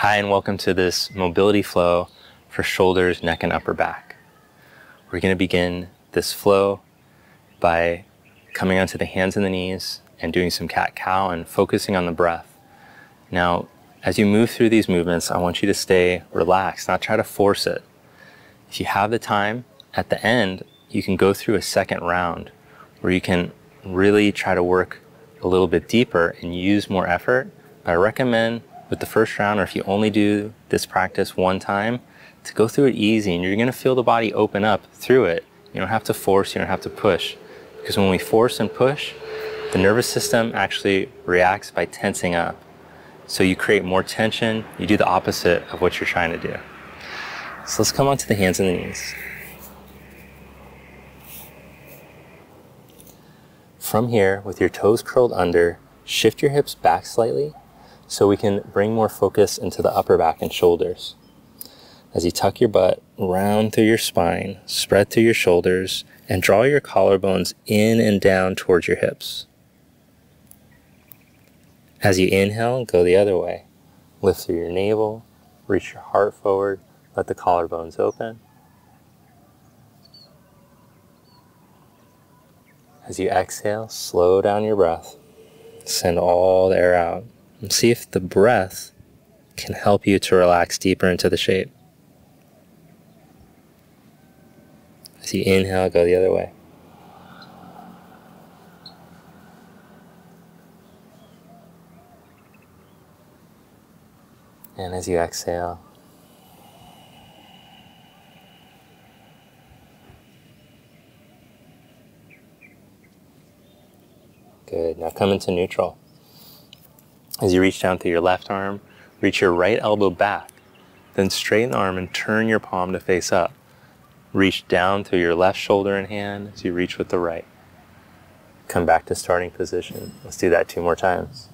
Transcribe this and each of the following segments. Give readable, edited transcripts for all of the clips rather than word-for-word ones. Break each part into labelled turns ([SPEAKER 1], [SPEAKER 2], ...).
[SPEAKER 1] Hi, and welcome to this mobility flow for shoulders, neck, and upper back. We're going to begin this flow by coming onto the hands and the knees and doing some cat-cow and focusing on the breath. Now, as you move through these movements, I want you to stay relaxed, not try to force it. If you have the time, at the end, you can go through a second round where you can really try to work a little bit deeper and use more effort. But I recommend with the first round, or if you only do this practice one time, to go through it easy, and you're going to feel the body open up through it. You don't have to force, you don't have to push. Because when we force and push, the nervous system actually reacts by tensing up. So you create more tension, you do the opposite of what you're trying to do. So let's come onto the hands and the knees. From here, with your toes curled under, shift your hips back slightly so we can bring more focus into the upper back and shoulders. As you tuck your butt, round through your spine, spread through your shoulders, and draw your collarbones in and down towards your hips. As you inhale, go the other way. Lift through your navel, reach your heart forward, let the collarbones open. As you exhale, slow down your breath. Send all the air out. And see if the breath can help you to relax deeper into the shape. As you inhale, go the other way. And as you exhale, good. Now come into neutral. As you reach down through your left arm, reach your right elbow back, then straighten the arm and turn your palm to face up. Reach down through your left shoulder and hand as you reach with the right. Come back to starting position. Let's do that 2 more times.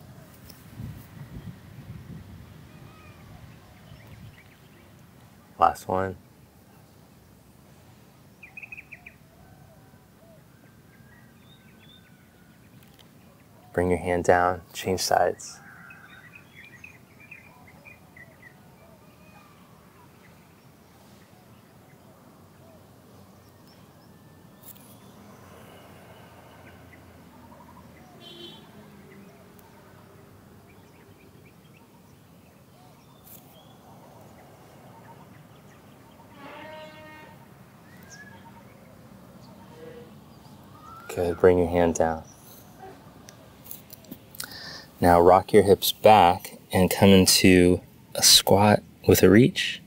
[SPEAKER 1] Last one. Bring your hand down, change sides. Good, bring your hand down. Now rock your hips back and come into a squat with a reach.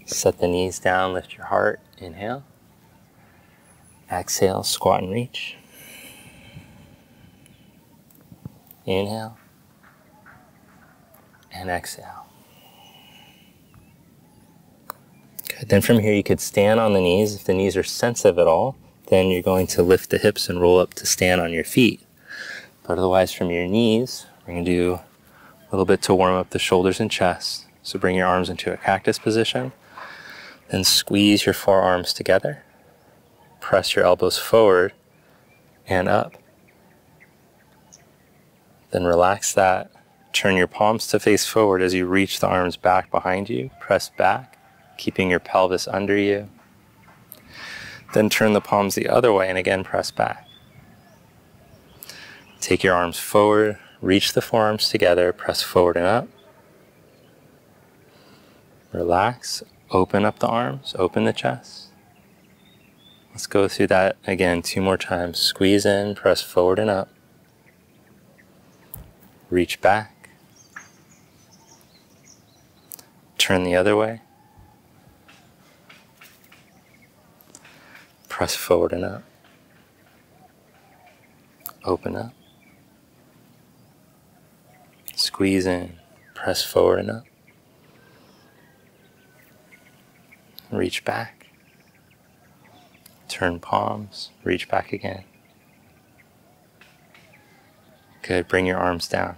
[SPEAKER 1] Set the knees down, lift your heart, inhale. Exhale, squat and reach. Inhale. And exhale. Good, then from here you could stand on the knees. If the knees are sensitive at all, then you're going to lift the hips and roll up to stand on your feet. But otherwise from your knees, we're going to do a little bit to warm up the shoulders and chest. So bring your arms into a cactus position. Then squeeze your forearms together. Press your elbows forward and up. Then relax that. Turn your palms to face forward as you reach the arms back behind you. Press back, keeping your pelvis under you. Then turn the palms the other way and again press back. Take your arms forward, reach the forearms together, press forward and up. Relax, open up the arms, open the chest. Let's go through that again 2 more times. Squeeze in, press forward and up. Reach back. Turn the other way. Press forward and up. Open up. Squeeze in. Press forward and up. Reach back. Turn palms. Reach back again. Good. Bring your arms down.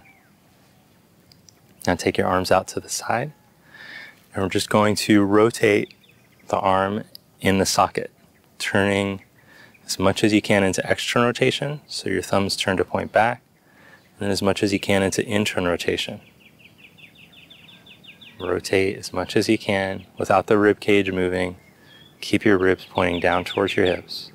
[SPEAKER 1] Now take your arms out to the side. And we're just going to rotate the arm in the socket, turning as much as you can into external rotation, so your thumbs turn to point back, and as much as you can into internal rotation. Rotate as much as you can without the rib cage moving. Keep your ribs pointing down towards your hips.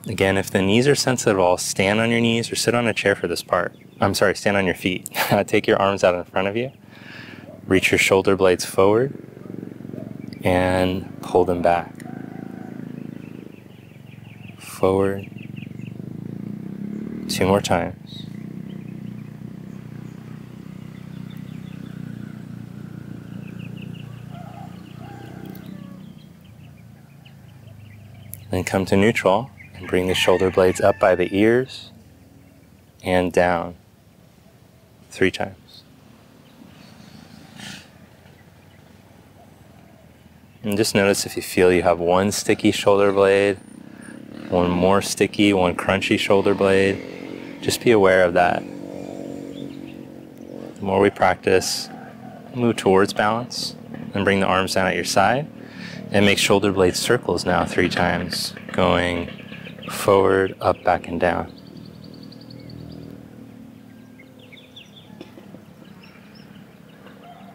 [SPEAKER 1] Again, if the knees are sensitive at all, stand on your knees or sit on a chair for this part. I'm sorry, stand on your feet. Take your arms out in front of you. Reach your shoulder blades forward and pull them back. Forward. 2 more times. Then come to neutral and bring the shoulder blades up by the ears and down 3 times. And just notice if you feel you have one sticky shoulder blade, one more sticky, one crunchy shoulder blade. Just be aware of that. The more we practice, move towards balance and bring the arms down at your side and make shoulder blade circles now 3 times, going forward, up, back, and down.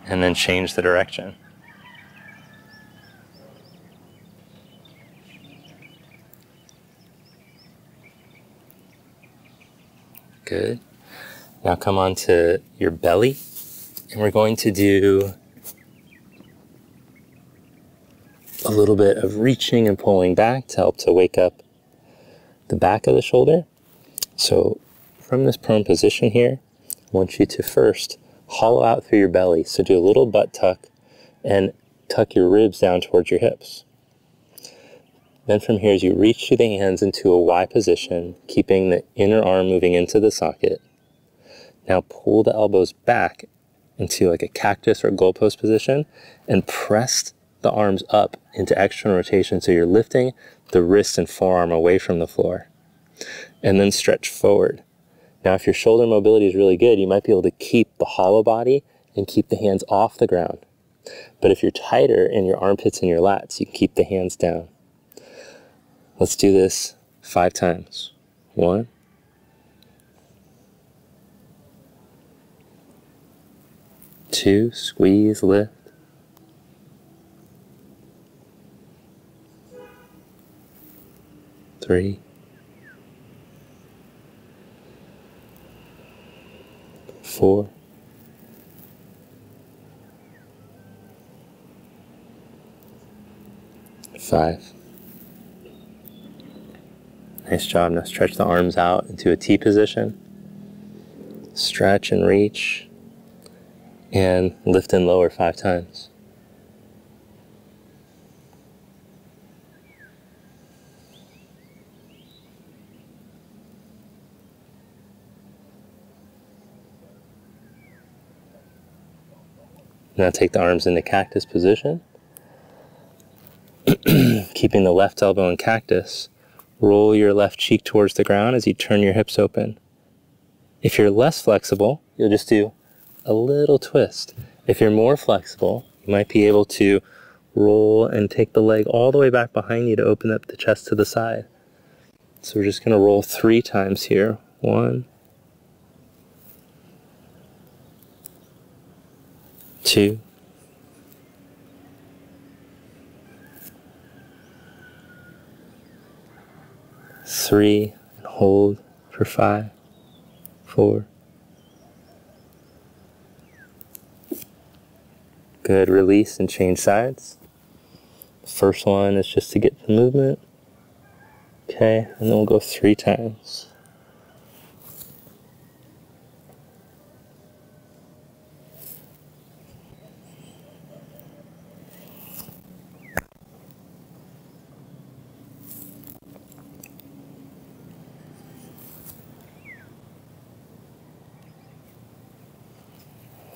[SPEAKER 1] And then change the direction. Good. Now come on to your belly, and we're going to do a little bit of reaching and pulling back to help to wake up the back of the shoulder. So from this prone position here, I want you to first hollow out through your belly. So do a little butt tuck and tuck your ribs down towards your hips. Then from here, as you reach through the hands into a Y position, keeping the inner arm moving into the socket. Now pull the elbows back into like a cactus or goalpost position and press the arms up into external rotation so you're lifting the wrist and forearm away from the floor. And then stretch forward. Now if your shoulder mobility is really good, you might be able to keep the hollow body and keep the hands off the ground. But if you're tighter in your armpits and your lats, you can keep the hands down. Let's do this 5 times. 1, 2, squeeze, lift. 3, 4, 5. Nice job. Now stretch the arms out into a T position. Stretch and reach. And lift and lower 5 times. Now take the arms into cactus position. Keeping the left elbow in cactus. Roll your left cheek towards the ground as you turn your hips open. If you're less flexible, you'll just do a little twist. If you're more flexible, you might be able to roll and take the leg all the way back behind you to open up the chest to the side. So we're just going to roll 3 times here. 1, 2, 3, and hold for 5, 4. Good, release and change sides. The first one is just to get the movement. Okay, and then we'll go 3 times.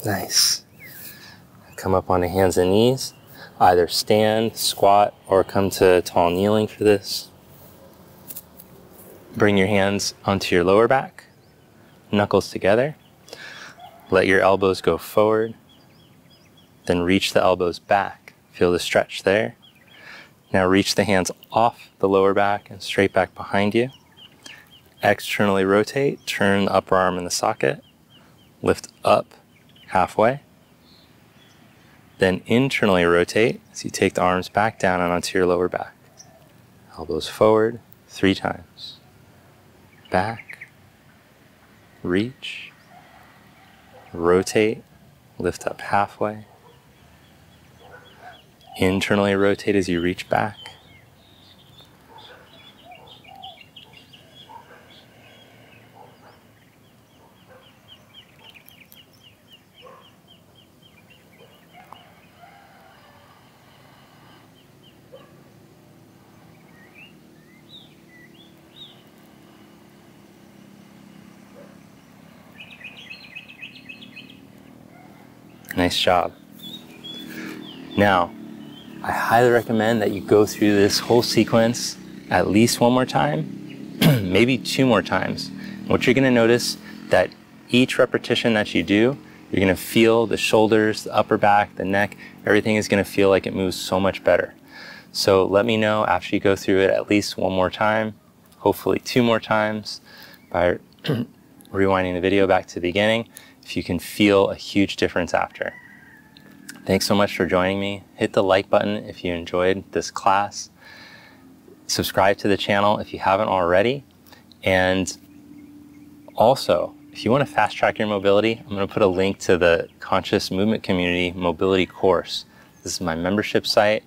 [SPEAKER 1] Nice. Come up on the hands and knees. Either stand, squat, or come to tall kneeling for this. Bring your hands onto your lower back, knuckles together. Let your elbows go forward. Then reach the elbows back. Feel the stretch there. Now reach the hands off the lower back and straight back behind you. Externally rotate, turn the upper arm in the socket, lift up halfway. Then internally rotate as you take the arms back down and onto your lower back. Elbows forward 3 times. Back, reach, rotate, lift up halfway. Internally rotate as you reach back. Nice job. Now, I highly recommend that you go through this whole sequence at least 1 more time, maybe 2 more times. What you're going to notice that each repetition that you do, you're going to feel the shoulders, the upper back, the neck, everything is going to feel like it moves so much better. So let me know after you go through it at least 1 more time, hopefully 2 more times, by rewinding the video back to the beginning, if you can feel a huge difference after. Thanks so much for joining me. Hit the like button if you enjoyed this class. Subscribe to the channel if you haven't already. And also, if you want to fast track your mobility, I'm going to put a link to the Conscious Movement Community Mobility course. This is my membership site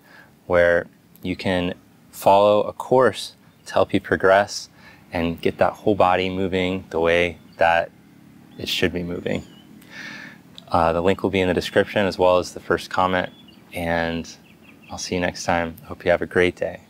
[SPEAKER 1] where you can follow a course to help you progress and get that whole body moving the way that it should be moving. The link will be in the description as well as the first comment, and I'll see you next time. Hope you have a great day.